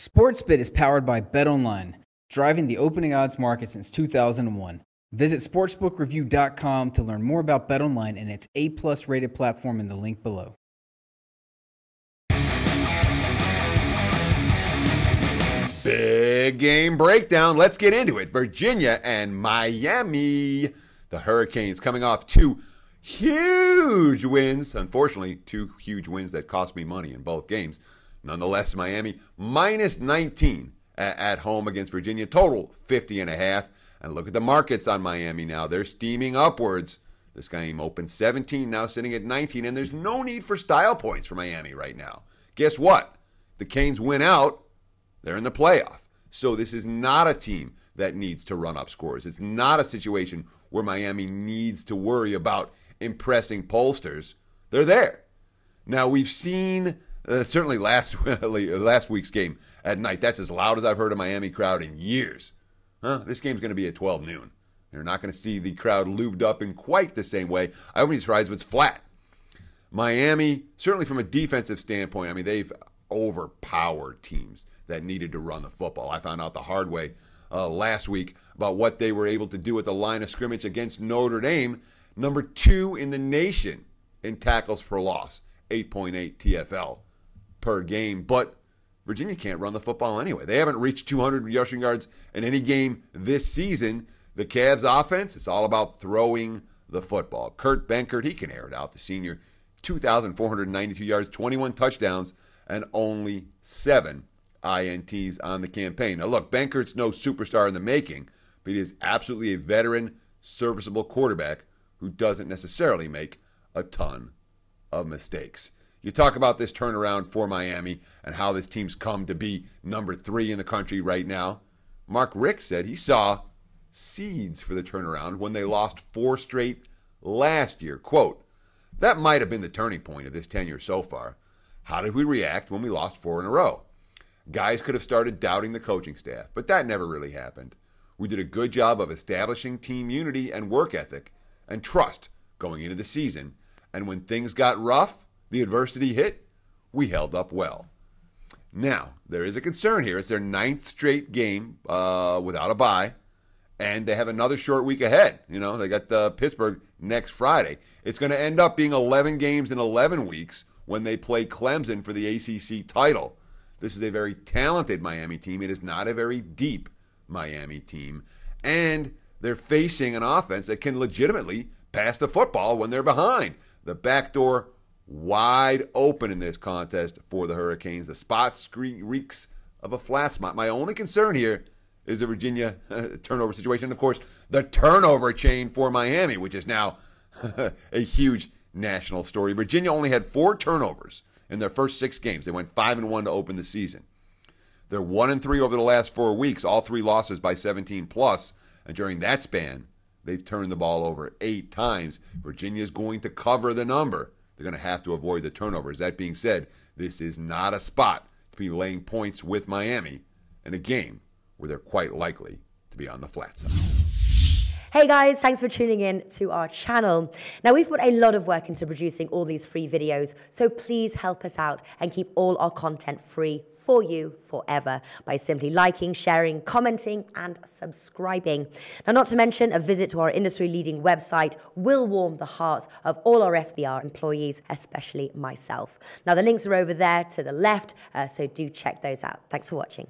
Sportsbit is powered by BetOnline, driving the opening odds market since 2001. Visit sportsbookreview.com to learn more about BetOnline and its A+ rated platform in the link below. Big game breakdown. Let's get into it. Virginia and Miami. The Hurricanes coming off two huge wins. Unfortunately, two huge wins that cost me money in both games. Nonetheless, Miami minus 19 at home against Virginia. Total 50.5. And look at the markets on Miami now. They're steaming upwards. This game opened 17, now sitting at 19. And there's no need for style points for Miami right now. Guess what? The Canes win out. They're in the playoff. So this is not a team that needs to run up scores. It's not a situation where Miami needs to worry about impressing pollsters. They're there. Now, we've seen, certainly last week's game at night, that's as loud as I've heard a Miami crowd in years. This game's going to be at 12 noon. You're not going to see the crowd lubed up in quite the same way. I wouldn't be surprised if it's flat. Miami, certainly from a defensive standpoint, I mean, they've overpowered teams that needed to run the football. I found out the hard way last week about what they were able to do at the line of scrimmage against Notre Dame, number 2 in the nation in tackles for loss, 8.8 TFL per game. But Virginia can't run the football anyway. They haven't reached 200 rushing yards in any game this season. The Cavs offense, it's all about throwing the football. Kurt Benkert, he can air it out. The senior, 2,492 yards, 21 touchdowns, and only 7 INTs on the campaign. Now, look, Benkert's no superstar in the making, but he is absolutely a veteran, serviceable quarterback who doesn't necessarily make a ton of mistakes. You talk about this turnaround for Miami and how this team's come to be number 3 in the country right now. Mark Richt said he saw seeds for the turnaround when they lost 4 straight last year. Quote, "That might have been the turning point of this tenure so far. How did we react when we lost 4 in a row? Guys could have started doubting the coaching staff, but that never really happened. We did a good job of establishing team unity and work ethic and trust going into the season. And when things got rough, the adversity hit, we held up well." Now, there is a concern here. It's their 9th straight game without a bye, and they have another short week ahead. You know, they got Pittsburgh next Friday. It's going to end up being 11 games in 11 weeks when they play Clemson for the ACC title. This is a very talented Miami team. It is not a very deep Miami team. And they're facing an offense that can legitimately pass the football when they're behind. The back door wide open in this contest for the Hurricanes. The spot reeks of a flat spot. My only concern here is the Virginia turnover situation. And, of course, the turnover chain for Miami, which is now a huge national story. Virginia only had 4 turnovers in their first 6 games. They went 5-1 to open the season. They're 1-3 over the last 4 weeks, all 3 losses by 17 plus. And during that span, they've turned the ball over 8 times. Virginia's going to cover the number. They're going to have to avoid the turnovers. That being said, this is not a spot to be laying points with Miami in a game where they're quite likely to be on the flat side. Hey guys, thanks for tuning in to our channel. Now, we've put a lot of work into producing all these free videos, so please help us out and keep all our content free for you forever by simply liking, sharing, commenting, and subscribing. Now, not to mention, a visit to our industry-leading website will warm the hearts of all our SBR employees, especially myself. Now, the links are over there to the left, so do check those out. Thanks for watching.